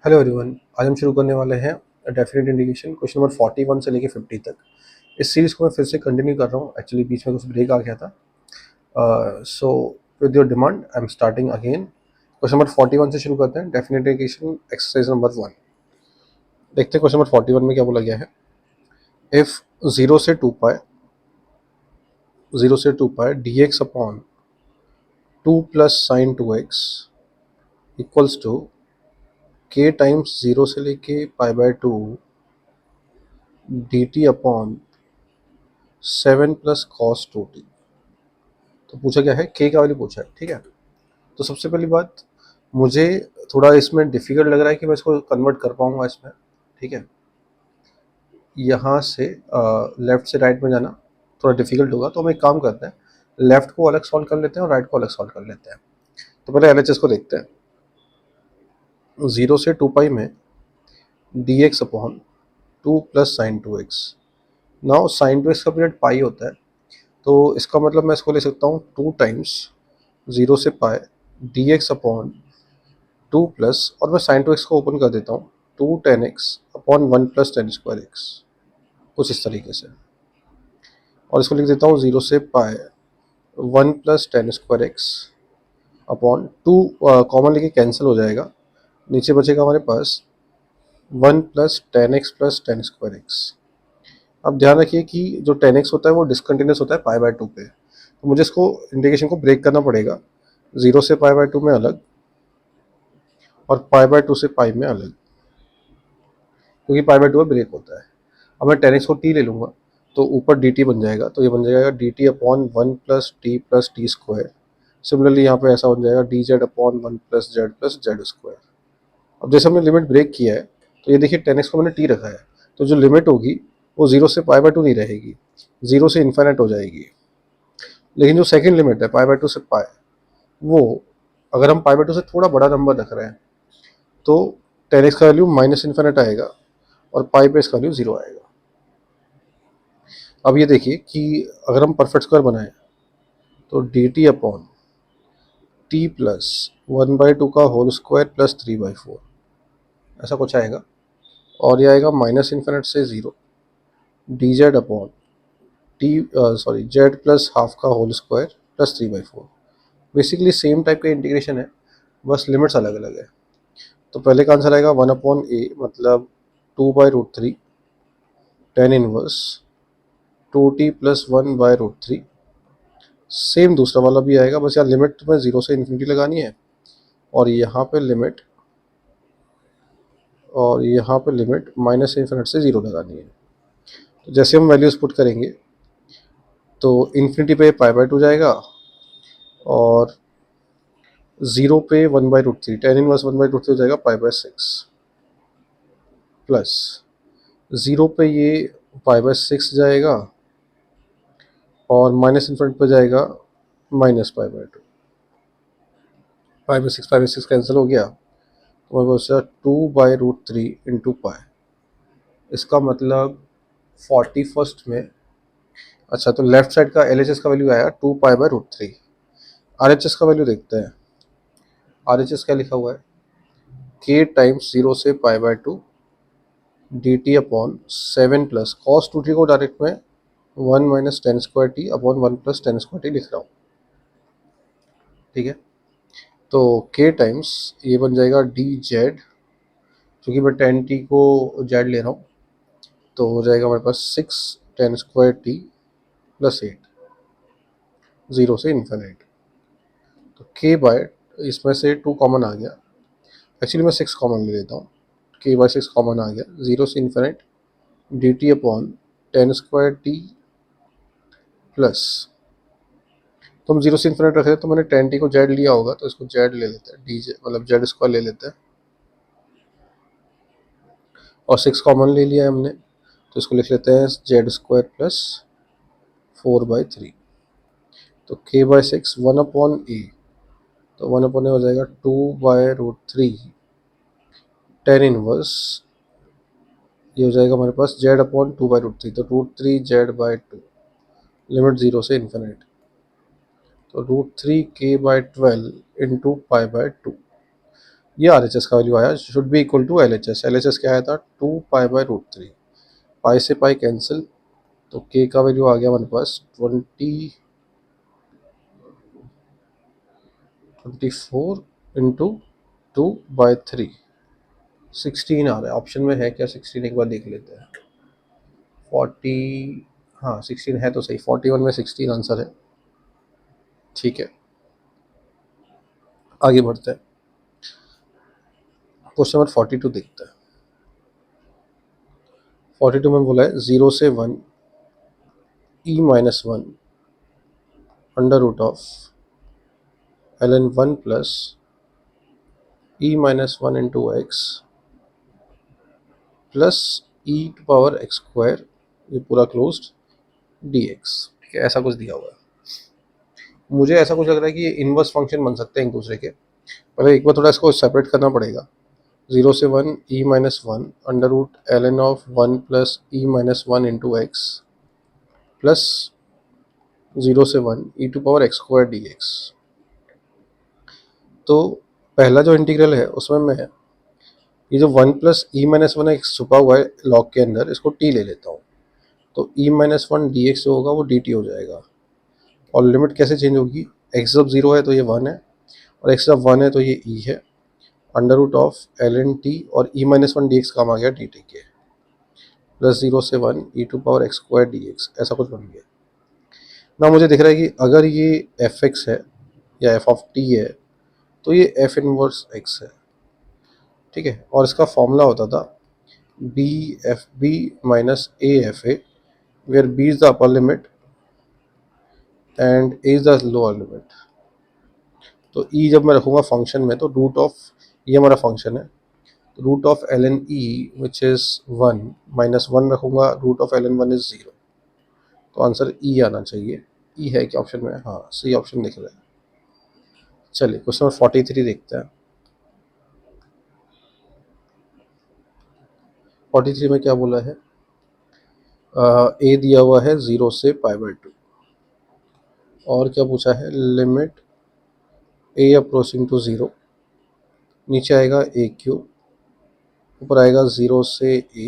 Hello everyone. आज हम शुरू करने वाले हैं डेफिनेट इंडिकेशन क्वेश्चन नंबर 41 से लेके 50 तक। इस सीरीज़ को मैं फिर से कंटिन्यू कर रहा हूँ। एक्चुअली बीच में कुछ ब्रेक आ गया था। So with your demand I am starting again. Question number 41 से शुरू करते हैं। Definite indication exercise number 1। देखते हैं क्वेश्चन नंबर 41 में क्या बोला गया है। इफ 0 से 2 pi D X upon 2 + sin 2x equals to k times 0 से लेके π/2 dt अपॉन 7 + cos 2t। तो पूछा क्या है, k का वैल्यू पूछा है। ठीक है, तो सबसे पहली बात, मुझे थोड़ा इसमें डिफिकल्ट लग रहा है कि मैं इसको कन्वर्ट कर पाऊंगा इसमें। ठीक है, यहाँ से लेफ्ट से राइट में जाना थोड़ा डिफिकल्ट होगा, तो हम एक काम करते हैं, लेफ्ट को अलग सॉल्व कर लेते हैं और राइट को अलग सॉल्व कर लेते हैं। तो पहले एलएचएस को देखते हैं। 0 से 2 पाई में D X upon 2 + sin 2x। Now sin 2x का पीरियड पाई होता है, तो इसका मतलब मैं इसको ले सकता हूँ 2 टाइम्स 0 से पाई डी एक्स अपॉन 2 और मैं sin 2x को ओपन कर देता हूँ 2 tan x upon 1 + tan² x, कुछ इस तरीके से। और इसको लिख देता हूँ 0 से पाई 1 + tan² x अपॉन 2, कॉमन लेके कैंसिल हो जाएगा, नीचे बचेगा हमारे पास 1 + tan x + tan²x। अब ध्यान रखिए कि जो tan x होता है वो डिसकंटिन्यूस होता है π/2 पे, तो मुझे इसको इंडिकेशन को ब्रेक करना पड़ेगा। 0 से π/2 में अलग और π/2 से पाई में अलग, क्योंकि π/2 में ब्रेक होता है। अब मैं tan x को t ले लूँगा तो ऊपर dt बन जाएगा, तो ये बन जाएगा dt upon 1 + t + t²। Similarly यहाँ पे ऐसा बन जाएगा dz अपॉन 1 + z + z²। अब जैसे हमने लिमिट ब्रेक किया है, तो ये देखिए tan x को मैंने t रखा है, तो जो लिमिट होगी वो 0 से π/2 नहीं रहेगी, 0 से इन्फाइनाइट हो जाएगी। लेकिन जो सेकंड लिमिट है π/2 से पाई, वो अगर हम π/2 से थोड़ा बड़ा नंबर रख रहे हैं तो tan x का वैल्यू -इन्फाइनाइट आएगा और पाई पे इसका वैल्यू 0 आएगा। अब ये देखिए कि अगर हम परफेक्ट स्क्वायर बनाएं तो dt अपॉन t प्लस 1/2 का होल स्क्वायर प्लस 3/4 ऐसा कुछ आएगा, और ये आएगा -इन्फिनिट से 0 dz upon z plus half का whole square plus 3/4। Basically same type का इंटीग्रेशन है, बस लिमिट्स अलग अलग है। तो पहले का आंसर आएगा 1/a, मतलब 2/√3 tan इनवर्स 2t + 1/√3। सेम दूसरा वाला भी आएगा, बस यहाँ लिमिट में 0 से इन्फिनिटी लगानी है, और यहाँ पे लिमिट -इन्फिनिट से 0 लगानी है। तो जैसे हम वैल्यूज पुट करेंगे तो इन्फिनिटी पे π/2 जाएगा और 0 पे 1/√3 tan इनवर्स 1/√3 हो जाएगा π/6 प्लस 0 पे ये π/6 जाएगा और -इन्फिनिट पे जाएगा -π/2। π/6 कैंसिल हो गया, तो मेरे पास 2/√3 इंटू पाई। इसका मतलब 41st में, अच्छा तो लेफ्ट साइड का LHS का वैल्यू आया 2π/√3। RHS का वैल्यू देखते हैं। RHS क्या लिखा हुआ है, k टाइम्स 0 से π/2 dt अपॉन 7 + cos 2t को डायरेक्ट में 1 - tan² अपॉन 1 + tan² लिख रहा हूँ। ठीक है, तो k टाइम्स ये बन जाएगा dz, क्योंकि मैं tan t को z ले रहा हूँ, तो हो जाएगा हमारे पास 6 tan² + 8, 0 से इन्फिनिट। तो k/, इसमें से 2 कॉमन आ गया, एक्चुअली मैं 6 कॉमन ले लेता हूँ, k/6 कॉमन आ गया, 0 से infinite dt upon tan² plus, तो हम 0 से इन्फिनिट रखे थे, तो मैंने tan t को z लिया होगा, तो इसको z ले लेते हैं, dz मतलब z² ले लेते हैं, और 6 कॉमन ले लिया है हमने, तो इसको लिख लेते हैं z² प्लस 4/3। तो k/6 1/a, तो 1/a हो जाएगा 2/√3 tan इनवर्स, ये हो जाएगा हमारे पास z अपॉन 2/√3, तो √3z/2, लिमिट 0 से इन्फिनिट, तो √3k/12 इंटू π/2। ये RHS का वैल्यू आया, should be equal to LHS। LHS क्या आया था 2 पाई/√3, पाई से पाई कैंसिल, तो k का वैल्यू आ गया हमारे पास 24 इंटू 2/3, 16 आ रहा है। ऑप्शन में है क्या 16, एक बार देख लेते हैं। 40, हाँ 16 है तो सही, 41 में 16 आंसर है। ठीक है, आगे बढ़ते हैं। क्वेश्चन नंबर 42 देखते हैं। 42 में बोला है 0 से 1 e-1 under root of ln 1 plus e-1 into x plus e⁻x², ये पूरा क्लोज्ड dx। ठीक है, ऐसा कुछ दिया हुआ है। मुझे ऐसा कुछ लग रहा है कि ये इनवर्स फंक्शन बन सकते हैं एक दूसरे के। पहले एक बार थोड़ा इसको सेपरेट करना पड़ेगा। 0 से 1 e-1 under root ln 1 plus e-1 into x plus 0 से 1 e⁻x² dx। तो पहला जो इंटीग्रल है उसमें मैं ये जो 1 प्लस e-1 एक छुपा हुआ है लॉग के अंदर, इसको t ले लेता हूँ। तो e-1 dx जो होगा वो dt हो जाएगा। और लिमिट कैसे चेंज होगी, x जब 0 है तो ये 1 है, और x जब 1 है तो ये e है, under root of ln t, और e-1 dx काम आ गया dt के, प्लस 0 से 1 e⁻x² dx। ऐसा कुछ बन गया ना। मुझे दिख रहा है कि अगर ये fx है या f ऑफ t है तो ये f इनवर्स x है। ठीक है, और इसका फॉर्मूला होता था BFB minus AFA, where B is the upper limit and A is the lower limit. तो E जब मैं रखूँगा फंक्शन में तो रूट ऑफ, ये हमारा फंक्शन है, root of ln E which is 1 minus 1 रखूँगा, रूट ऑफ ln 1 इज़ 0। तो आंसर E आना चाहिए। E है क्या ऑप्शन में, हाँ सही ऑप्शन दिख रहा है। चलिए क्वेश्चन नंबर 43 देखते हैं। 43 में क्या बोला है, A दिया हुआ है 0 से π/2, और क्या पूछा है, लिमिट A अप्रोचिंग टू 0, नीचे आएगा a3, ऊपर आएगा 0 से a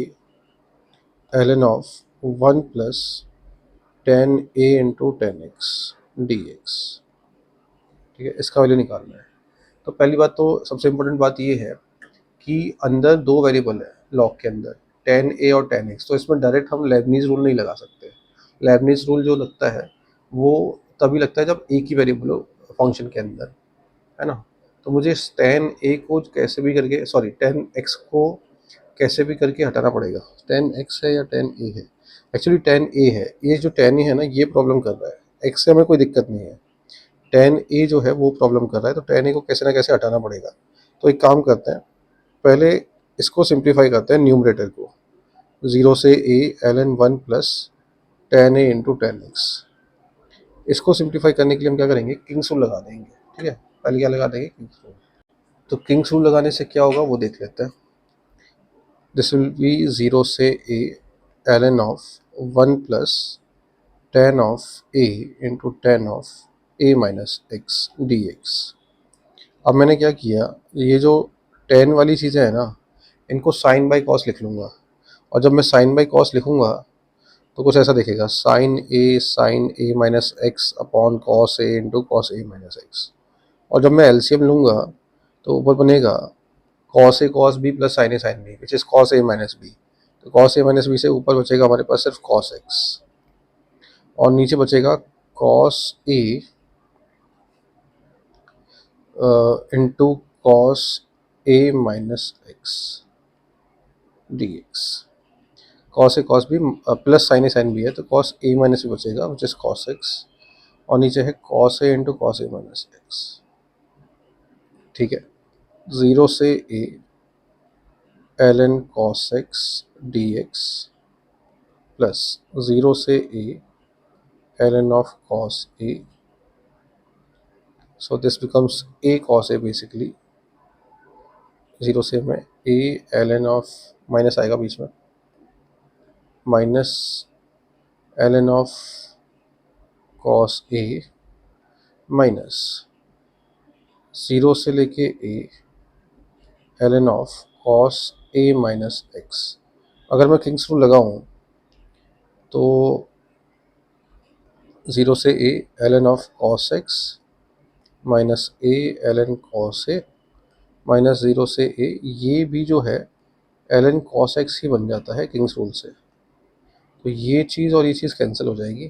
ln of 1 plus 10a into 10x dx। ठीक है, इसका वैल्यू निकालना है। तो पहली बात तो सबसे इम्पोर्टेंट बात ये है कि अंदर दो वेरिएबल है लॉग के अंदर, 10a और 10x, तो इसमें डायरेक्ट हम लेबनीज रूल नहीं लगा सकते। लेबनीज रूल जो लगता है वो तभी लगता है जब एक ही वेरिएबल हो फंक्शन के अंदर, है ना। तो मुझे 10a को कैसे भी करके, सॉरी 10x को कैसे भी करके हटाना पड़ेगा। 10x है या 10a है, एक्चुअली 10a है। ये जो 10a है ना ये प्रॉब्लम कर रहा है, x से हमें कोई दिक्कत नहीं है, 10a जो है वो प्रॉब्लम कर रहा है। तो 10a को कैसे ना कैसे हटाना पड़ेगा। तो एक काम करते हैं, पहले इसको सिंप्लीफाई करते हैं न्यूमरेटर को, 0 से a ln 1 plus 10a into 10x। इसको सिंप्लीफाई करने के लिए हम क्या करेंगे, किंग्स रूल लगा देंगे। ठीक है, पहले क्या लगा देंगे, किंग्स रूल। तो किंग्स रूल लगाने से क्या होगा वो देख लेते हैं। दिस विल बी 0 से a ln of 1 plus 10 of a into 10 of a minus x dx। अब मैंने क्या किया, ये जो 10 वाली चीज़ें हैं ना, इनको साइन बाई कॉस लिख लूँगा। और जब मैं साइन बाई कॉस लिखूँगा तो कुछ ऐसा दिखेगा, sine A minus x upon cos A into cos A minus x. और जब मैं एलसीएम लूँगा तो ऊपर बनेगा cos A cos B plus sine B which is cos A minus B. तो कॉस ए माइनस बी से ऊपर बचेगा हमारे पास सिर्फ कॉस एक्स, और नीचे बचेगा cos A into cos A minus X D X. Cos A cos B plus sine B है, तो कॉस ए माइनस बी बचेगा विच इज़ कॉस एक्स, और नीचे है cos A into cos A minus x. ठीक है, 0 से a ln cos x dx plus 0 से a ln of cos a, so this becomes a cos a basically। 0 से में a ln of, माइनस आएगा बीच में, minus ln of cos a minus 0 से लेके a ln of cos a minus x. अगर मैं Kings rule लगाऊं तो 0 से a ln of cos x minus a ln cos a minus 0 से a, ये भी जो है ln cos x ही बन जाता है किंग्स रूल से। तो ये चीज़ और ये चीज़ कैंसिल हो जाएगी,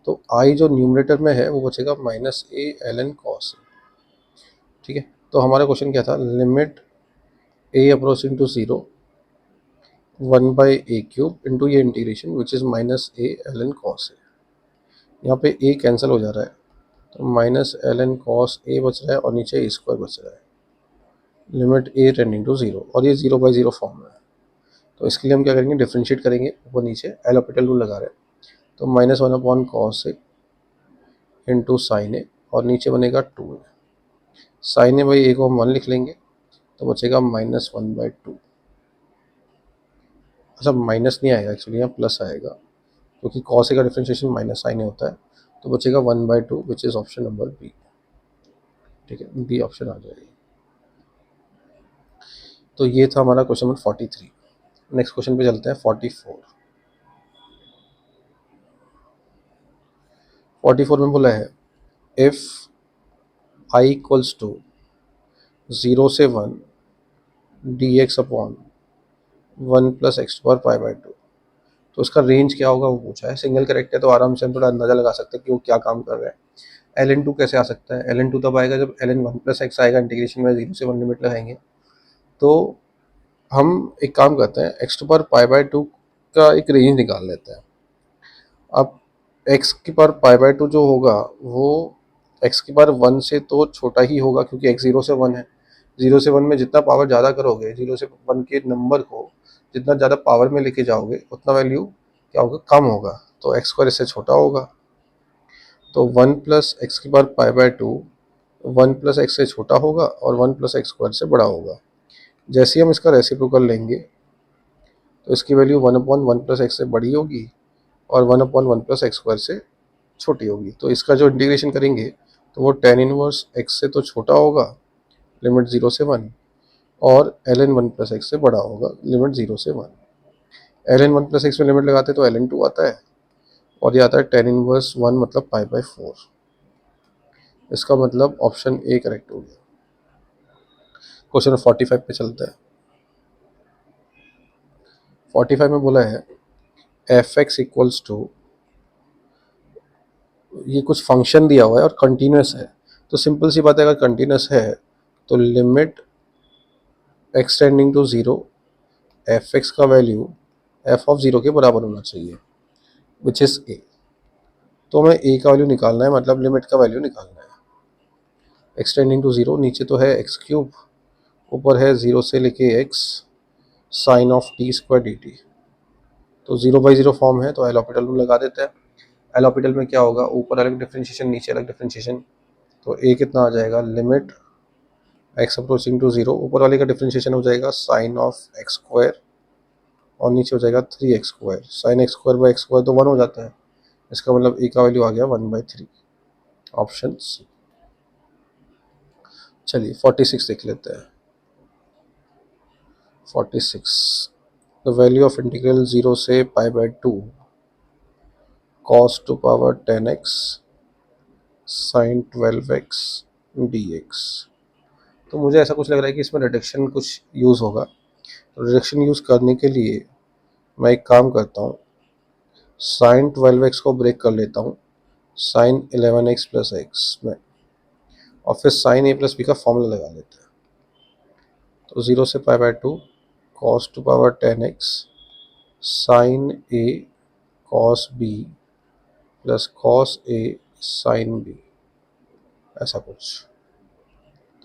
तो i जो न्यूमरेटर में है वो बचेगा minus a ln cos a। ठीक है, तो हमारा क्वेश्चन क्या था, limit a approaching to 0 1 by A cube into ये integration which is minus a ln cos a। यहाँ पे a कैंसिल हो जा रहा है, तो माइनस ln cos a बच रहा है और नीचे a स्क्वायर बच रहा है, लिमिट a टेंडिंग टू 0, और ये 0/0 फॉर्म में है। तो इसके लिए हम क्या करेंगे, डिफ्रेंशिएट करेंगे, ऊपर नीचे एल हॉपिटल रूल लगा रहे हैं, तो -1/cos a इंटू साइन ए, और नीचे बनेगा 2a। साइन ए बाई ए को हम 1 लिख लेंगे, तो बचेगा -1/2। अच्छा, माइनस नहीं आएगा एक्चुअली, यहाँ प्लस आएगा, क्योंकि cos a का डिफ्रेंशिएशन माइनस साइन ए होता है, तो बचेगा 1/2 which is option number B. ठीक है, बी ऑप्शन आ जाएगी। तो ये था हमारा क्वेश्चन नंबर 43। नेक्स्ट क्वेश्चन पे चलते हैं 44। 44 में बोला है इफ i इक्वल्स टू 0 से 1 dx upon 1 plus x power pi by 2, तो उसका रेंज क्या होगा वो पूछा है। सिंगल करेक्ट है तो आराम से हम थोड़ा अंदाजा लगा सकते हैं कि वो क्या काम कर रहा है। ln2 कैसे आ सकता है, ln2 तब आएगा जब ln 1 प्लस एक्स आएगा, इंटीग्रेशन में 0 से 1 लिमिट लगाएंगे। तो हम एक काम करते हैं, x to power pi by 2 का एक रेंज निकाल लेते हैं। अब x की पावर पाई बाई 2 जो होगा वो x की पावर 1 से तो छोटा ही होगा, क्योंकि x 0 से 1 है। 0 से 1 में जितना पावर ज़्यादा करोगे, 0 से 1 के नंबर को जितना ज़्यादा पावर में लेके जाओगे उतना वैल्यू क्या होगा, कम होगा, तो x स्क्वायर इससे छोटा होगा। तो 1 प्लस एक्स की power pi by 2 1 plus x से छोटा होगा और 1 प्लस एक्स स्क्वायर से बड़ा होगा। जैसे ही हम इसका रेसिप्रोकल लेंगे तो इसकी वैल्यू 1/1 प्लस एक्स से बड़ी होगी और 1/1 प्लस एक्स स्क्वायर से छोटी होगी। तो इसका जो इंटीग्रेशन करेंगे तो वो tan इनवर्स x से तो छोटा होगा, लिमिट 0 से 1, और ln 1 प्लस एक्स से बड़ा होगा, लिमिट 0 से 1। ln 1 प्लस एक्स में लिमिट लगाते तो ln 2 आता है, और ये आता है tan इनवर्स 1 मतलब पाई बाई 4। इसका मतलब ऑप्शन ए करेक्ट हो गया। क्वेश्चन 45 पे चलता है। 45 में बोला है एफ एक्स इक्वल्स टू, ये कुछ फंक्शन दिया हुआ है और कंटिन्यूस है, तो सिंपल सी बात है, अगर कंटिन्यूस है तो limit x tending to 0 f x का वैल्यू एफ ऑफ 0 के बराबर होना चाहिए, विच इज़ ए। तो हमें ए का वैल्यू निकालना है, मतलब लिमिट का वैल्यू निकालना है। एक्स टेंडिंग टू 0, नीचे तो है एक्स क्यूब, ऊपर है 0 से लेके x sine of t square d t. तो 0/0 फॉर्म है, तो एल हॉपिटल में लगा देते हैं। एल हॉपिटल में क्या होगा, ऊपर अलग डिफ्रेंशिएशन नीचे अलग डिफ्रेंशिएशन, तो ए कितना आ जाएगा, लिमिट एक्स अप्रोचिंग टू 0, ऊपर वाले का डिफ्रेंशिएशन हो जाएगा साइन ऑफ एक्स स्क्वायर और नीचे हो जाएगा 3x square. Sine x square by x square तो 1 हो जाता है, इसका मतलब ए का वैल्यू आ गया 1/3, ऑप्शन सी। चलिए 46 देख लेते हैं। 46, द वैल्यू ऑफ इंटीग्रल 0 से pi by 2 cos to power 10x sine 12x dx। तो मुझे ऐसा कुछ लग रहा है कि इसमें रिडक्शन कुछ यूज़ होगा, तो रिडक्शन यूज़ करने के लिए मैं एक काम करता हूँ, साइन 12x को ब्रेक कर लेता हूँ साइन 11x प्लस एक्स में, और फिर साइन ए प्लस बी का फॉर्मूला लगा लेते हैं। तो 0 से pi by 2 cos to power 10x sine A cos b plus cos a sine b, ऐसा कुछ।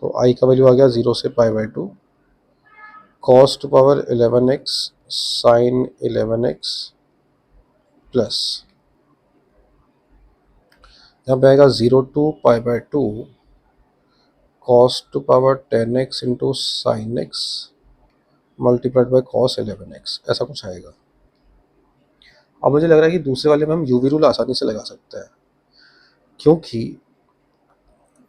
तो i का वैल्यू आ गया 0 से pi by 2 cos to power 11x sine 11x plus, यहाँ पे आएगा 0 to pi by 2 cos to power 10x into sine x multiplied by cos 11x, ऐसा कुछ आएगा। अब मुझे लग रहा है कि दूसरे वाले में हम यूवी रूल आसानी से लगा सकते हैं, क्योंकि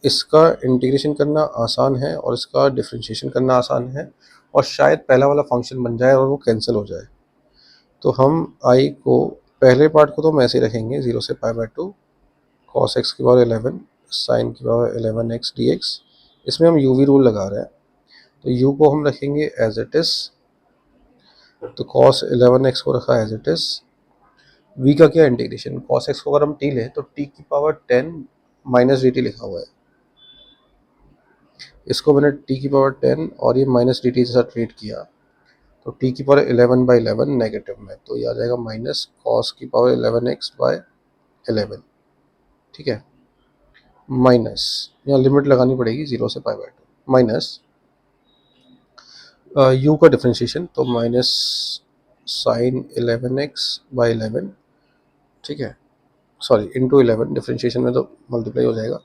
इसका इंटीग्रेशन करना आसान है और इसका डिफरेंशिएशन करना आसान है, और शायद पहला वाला फंक्शन बन जाए और वो कैंसिल हो जाए। तो हम आई को, पहले पार्ट को तो हम ऐसे रखेंगे 0 से पाई बाय 2 cos x की पावर 11 sin की पावर 11x dx। इसमें हम u v रूल लगा रहे हैं, तो u को हम रखेंगे एज इट इज, तो cos 11x को रखा एज इट इज। v का क्या इंटीग्रेशन, cos x को अगर हम t लें तो t की पावर 10 माइनस dt लिखा हुआ है, इसको मैंने t की पावर 10 और ये माइनस dt जैसा ट्रीट किया, तो t की पावर 11/11 नेगेटिव में, तो ये आ जाएगा माइनस cos की पावर 11x/11। ठीक है, माइनस, यहाँ लिमिट लगानी पड़ेगी 0 से पाई बाय 2, माइनस u का डिफ्रेंशिएशन, तो माइनस साइन 11x/11। ठीक है, सॉरी इंटू 11, डिफ्रेंशिएशन में तो मल्टीप्लाई हो जाएगा,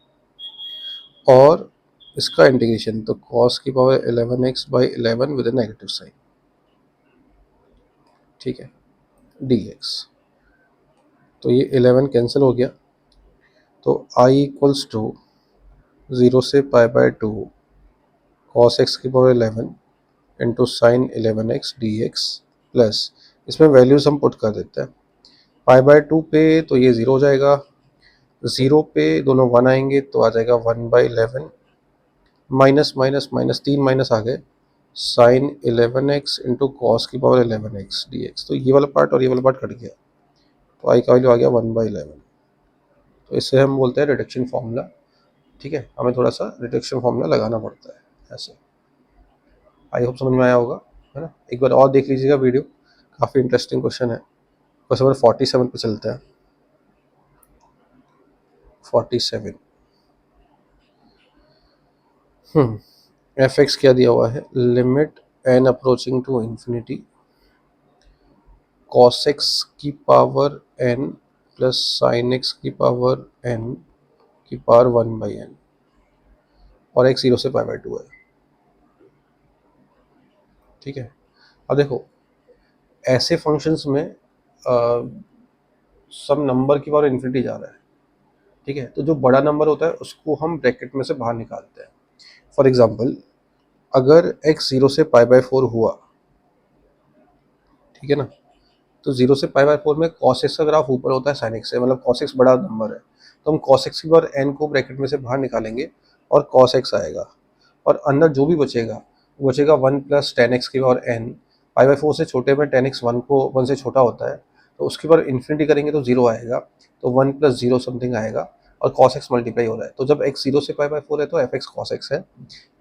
और इसका इंटीग्रेशन, तो cos की power 11x/11 with negative sign. ठीक है, dx, तो ये 11 कैंसिल हो गया, तो i इक्वल्स टू 0 से पाई बाय 2 cos x की power 11 into sine 11x dx plus, इसमें वैल्यूज हम पुट कर देते हैं। पाई बाय 2 पे तो ये 0 हो जाएगा, 0 पे दोनों 1 आएंगे तो आ जाएगा 1/11, माइनस माइनस माइनस 3 माइनस आ गए, साइन 11x इंटू कॉस की पावर 11x dx। तो ये वाला पार्ट और ये वाला पार्ट कट गया, तो आई का वैल्यू आ गया 1/11। तो इससे हम बोलते हैं रिडक्शन फार्मूला। ठीक है, हमें थोड़ा सा रिडक्शन फार्मूला लगाना पड़ता है ऐसे। आई होप समझ में आया होगा, है ना। एक बार और देख लीजिएगा वीडियो, काफ़ी इंटरेस्टिंग क्वेश्चन है। क्वेश्चन नंबर 47 पे चलते हैं। 47 एफ एक्स क्या दिया हुआ है, limit n approaching to infinity cos x की power n plus sine x की पावर n की पावर 1/n, और x 0 से पाई बाय 2 है। ठीक है, अब देखो ऐसे फंक्शंस में सब नंबर की पावर इन्फिनिटी जा रहा है। ठीक है, तो जो बड़ा नंबर होता है उसको हम ब्रैकेट में से बाहर निकालते हैं। फॉर एग्जांपल, अगर x 0 से पाई बाय 4 हुआ, ठीक है ना, तो 0 से पाई बाय 4 में cos x का ग्राफ ऊपर होता है sin x से, मतलब cos x बड़ा नंबर है, तो हम cos x की पावर n को ब्रैकेट में से बाहर निकालेंगे और cos x आएगा, और अंदर जो भी बचेगा वो बचेगा 1 प्लस टेन एक्स की पावर n। पाई बाय 4 से छोटे में टेन एक्स 1 से छोटा होता है, तो उसकी पावर इन्फिनिटी करेंगे तो 0 आएगा, तो 1 प्लस 0 समथिंग आएगा, और cos x मल्टीप्लाई हो रहा है, तो जब x 0 से पाई बाय 4 है तो एफ एक्स कॉस एक्स है।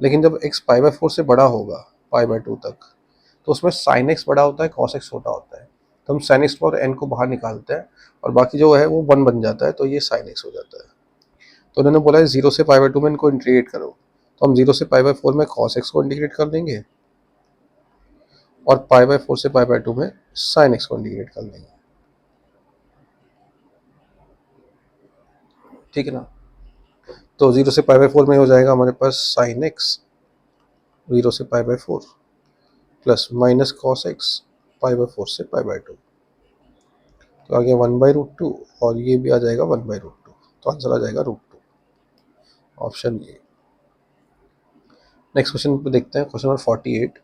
लेकिन जब x पाई बाय 4 से बड़ा होगा, पाई बाय 2 तक, तो उसमें साइन एक्स बड़ा होता है, cos x छोटा होता है, तो हम साइन एक्स और n को बाहर निकालते हैं, और बाकी जो है वो 1 बन जाता है, तो ये साइन एक्स हो जाता है। तो उन्होंने बोला है 0 से पाई बाय 2 में इनको इंटीग्रेट करो, तो हम 0 से पाई बाय 4 में cos x को इंटीग्रेट कर देंगे, और पाई बाय 4 से पाई बाय 2 में साइन एक्स को इंटीग्रेट कर देंगे। ठीक है ना, तो 0 से पाई बाय 4 में हो जाएगा हमारे पास साइन एक्स 0 से pi by 4 plus minus cos x pi by 4 से पाई बाय 2, तो आ गया 1/√2, और ये भी आ जाएगा 1/√2, तो आंसर आ जाएगा √2, ऑप्शन ए। नेक्स्ट क्वेश्चन पे देखते हैं, क्वेश्चन नंबर 48।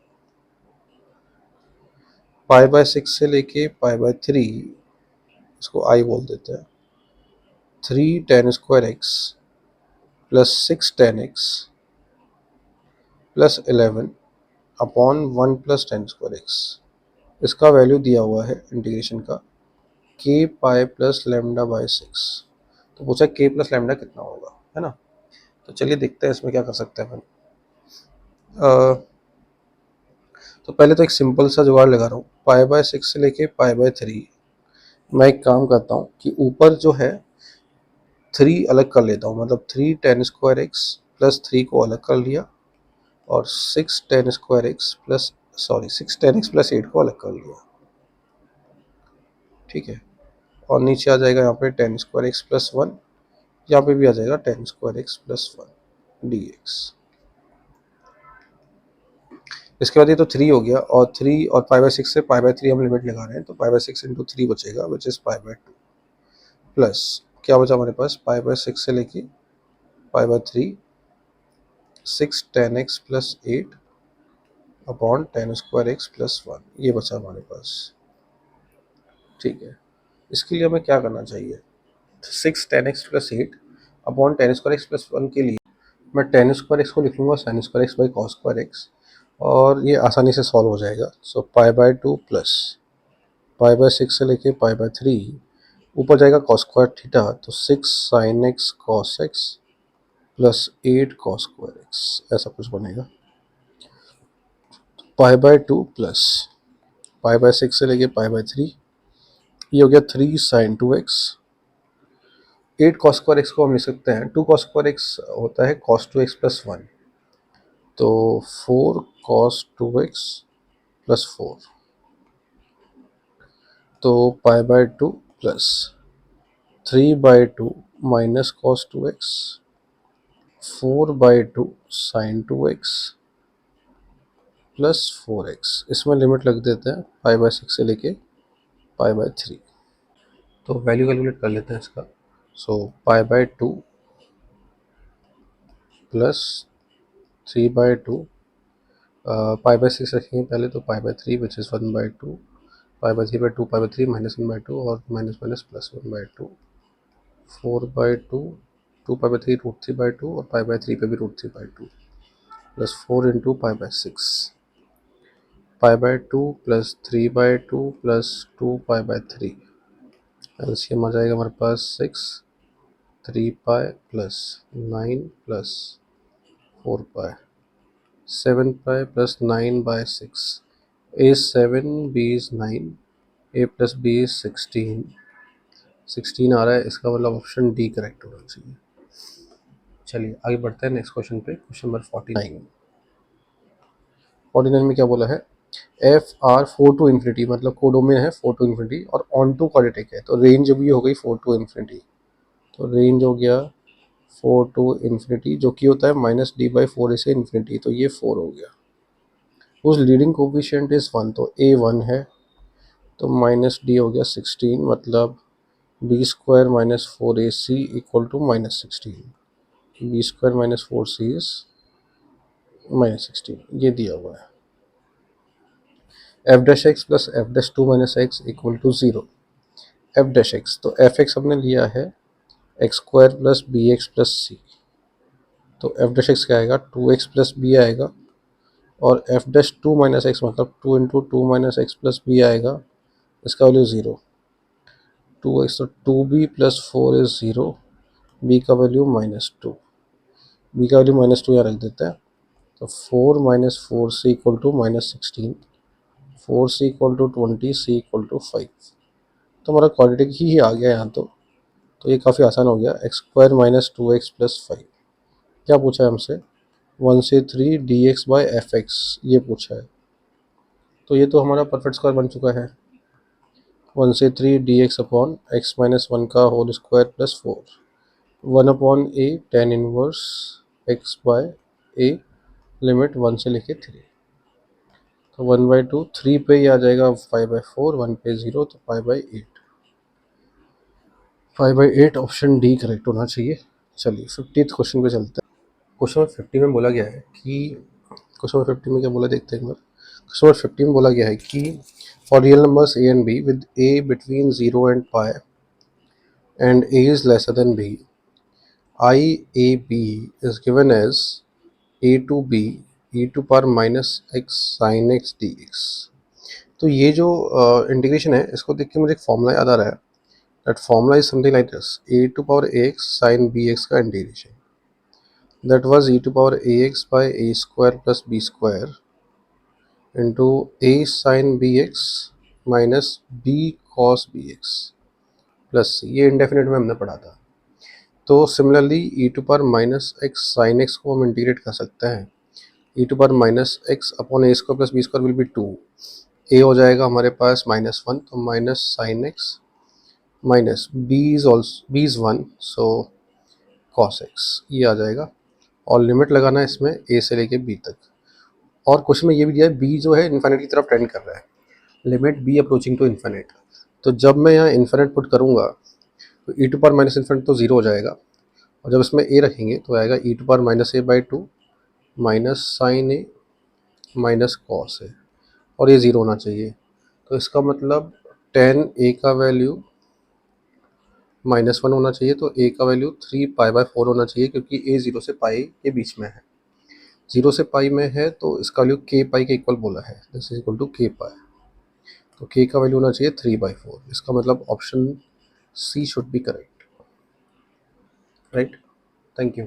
पाई बाय 6 से लेके पाई बाय 3, इसको आई बोल देते हैं, 3 tan square x plus 6 tan x plus 11 upon 1 plus ten square x. इसका वैल्यू दिया हुआ है इंटीग्रेशन का, k pi plus lambda by 6। तो पूछा k प्लस लैम्डा कितना होगा, है ना। तो चलिए देखते हैं इसमें क्या कर सकते हैं अपन। तो पहले तो एक सिंपल सा जुगाड़ लगा रहा हूँ, पाई बाय 6 से लेके पाई बाय 3। मैं एक काम करता हूँ कि ऊपर जो है 3 अलग कर लेता हूँ, मतलब 3 tan स्क्वायर एक्स प्लस 3 को अलग कर लिया, और 6 tan square x plus, sorry 6 tan x plus 8 को अलग कर लिया। ठीक है, और नीचे आ जाएगा यहाँ पे tan स्क्वायर एक्स प्लस 1, यहाँ पे भी आ जाएगा tan square x plus 1 dx। इसके बाद ये तो 3 हो गया, और 3 और पाई बाय 6 से पाई बाय 3 हम लिमिट लगा रहे हैं, तो पाई बाय 6 इंटू 3 बचेगा, which is pi by 2, plus क्या बचा हमारे पास, पाई बाय 6 से लेके पाई by 3 6 tan x plus 8 upon tan square x plus 1, ये बचा हमारे पास। ठीक है, इसके लिए हमें क्या करना चाहिए? 6 tan x plus 8 upon tan square x plus 1 के लिए मैं tan स्क्वायर x को लिख लूँगा sin square x by cos square x, और ये आसानी से सॉल्व हो जाएगा। So pi by 2 plus pi by 6 से लेके पाई बाय 3, ऊपर जाएगा cos स्क्वायर थीटा, तो 6 sin x cos x plus 8 cos square x, ऐसा कुछ बनेगा। पाई बाय 2 प्लस पाई बाय 6 से लेके पाई बाय 3, ये हो गया 3 sin 2x। 8 cos square x को हम लिख सकते हैं, 2 cos स्क्वायर x होता है cos 2x प्लस 1, तो 4 cos 2x प्लस 4, तो pi by 2 plus 3 by 2 minus cos 2x, 4 by 2 sin 2x plus 4x। इसमें लिमिट लग देते हैं पाई बाय 6 से लेके पाई बाय 3, तो वैल्यू कैलकुलेट कर लेते हैं इसका। So pi by 2 plus 3 by 2, pi by 6 रखेंगे पहले, तो pi by 3 which is 1 by 2, pi by 3 by 2 pi by 3 minus 1 by 2 और minus minus plus 1 by 2, 4 by 2, 2 pi by 3 root 3 by 2 और पाई बाय 3 पे भी root 3 by 2 plus 4 into pi by 6, pi by 2 plus 3 by 2 plus 2 pi by 3, LCM आ जाएगा हमारे पास 6, 3 pi plus 9 plus 4 pi, 7 pi plus 9 by 6, A 7 B is 9, A plus B is 16 आ रहा है, इसका मतलब ऑप्शन डी करेक्ट होना चाहिए। चलिए आगे बढ़ते हैं नेक्स्ट क्वेश्चन पे, क्वेश्चन नंबर 49। 49 में क्या बोला है? एफ आर 4 टू इन्फिनिटी, मतलब कोडोमेन है 4 टू इन्फिनिटी और ऑन टू क्वाड्रेटिक है, तो रेंज भी हो गई 4 टू इन्फिनिटी, तो रेंज हो गया 4 टू इन्फिनिटी, जो कि होता है माइनस डी बाई 4 से इन्फिनिटी, तो ये 4 हो गया। उस लीडिंग कोफिशिएंट इज़ 1, तो ए 1 है, तो माइनस डी हो गया 16, मतलब b square minus 4ac equal to minus 16, b square minus 4c is minus 16, ये दिया हुआ है। F dash x plus f dash 2 minus x equal to 0, f dash x, तो एफ एक्स हमने लिया है x square plus b x plus c, तो f dash x क्या आएगा? 2x प्लस बी आएगा, और एफ डैश 2 माइनस एक्स मतलब 2 into 2 minus x plus B आएगा, इसका वैल्यू 0, 2x, तो 2b प्लस 4 इज 0, बी का वैल्यू -2, बी का वैल्यू -2 यहाँ रख देते हैं, तो 4 minus 4c equal to -16, 4c equal to 20, c equal to 5, तो हमारा क्वाड्रेटिक ही आ गया यहाँ तो ये काफ़ी आसान हो गया। X square minus 2x plus 5, क्या पूछा है हमसे? 1 से 3 dx बाई एफ एक्स, ये पूछा है, तो ये तो हमारा परफेक्ट स्क्वायर बन चुका है। 1 से 3 dx अपॉन एक्स माइनस 1 का होल स्क्वायर प्लस 4, 1 अपॉन ए टेन इनवर्स एक्स बाय ए, लिमिट 1 से लेके 3, तो 1 बाई 2, 3 पे ही आ जाएगा 5 बाई 4, 1 पे 0, तो 5 by 8, 5 by 8 option D correct होना चाहिए। चलिए 50th क्वेश्चन पे चलते हैं। क्वेश्चन नंबर 50 में बोला गया है कि, क्वेश्चन नंबर 50 में क्या बोला देखते हैं एक बार। क्वेश्चन नंबर 50 में बोला गया है कि for real numbers A and B with A between 0 and pi and A is lesser than B, I A B is given as a to b e to power minus x sine x D x. तो ये जो integration है, इसको देख के मुझे एक formula याद आ रहा है, that formula is something like this, a to power a x sine b x का integration, that was e to power a x by a square plus B square into a sine b x minus b cos b x plus c, ये indefinite में हमने पढ़ा था। तो similarly e to power minus x sine x को हम integrate कर सकते हैं, e to power minus x upon A square plus B square will be 2, A हो जाएगा हमारे पास -1, तो minus sine x minus B is also B is 1, so cos x, ये आ जाएगा, और लिमिट लगाना है इसमें ए से लेके बी तक। और क्वेश्चन में ये भी दिया है बी जो है इन्फिनिटी की तरफ टेंड कर रहा है, limit B approaching to infinite, तो जब मैं यहाँ इन्फिनिट पुट करूँगा तो e to power minus infinite तो 0 हो जाएगा, और जब इसमें ए रखेंगे तो आएगा e to power minus a by two minus sine A minus cos a, और ये ज़ीरो होना चाहिए। तो इसका मतलब टेन ए का वैल्यू -1 होना चाहिए, तो ए का वैल्यू 3π/4 होना चाहिए, क्योंकि ए 0 से पाई के बीच में है। 0 से पाई में है तो इसका वैल्यू के पाई के इक्वल बोला है, दिस इज इक्वल टू के पाई। तो के का वैल्यू होना चाहिए 3/4। इसका मतलब option C should be correct, right. Thank you.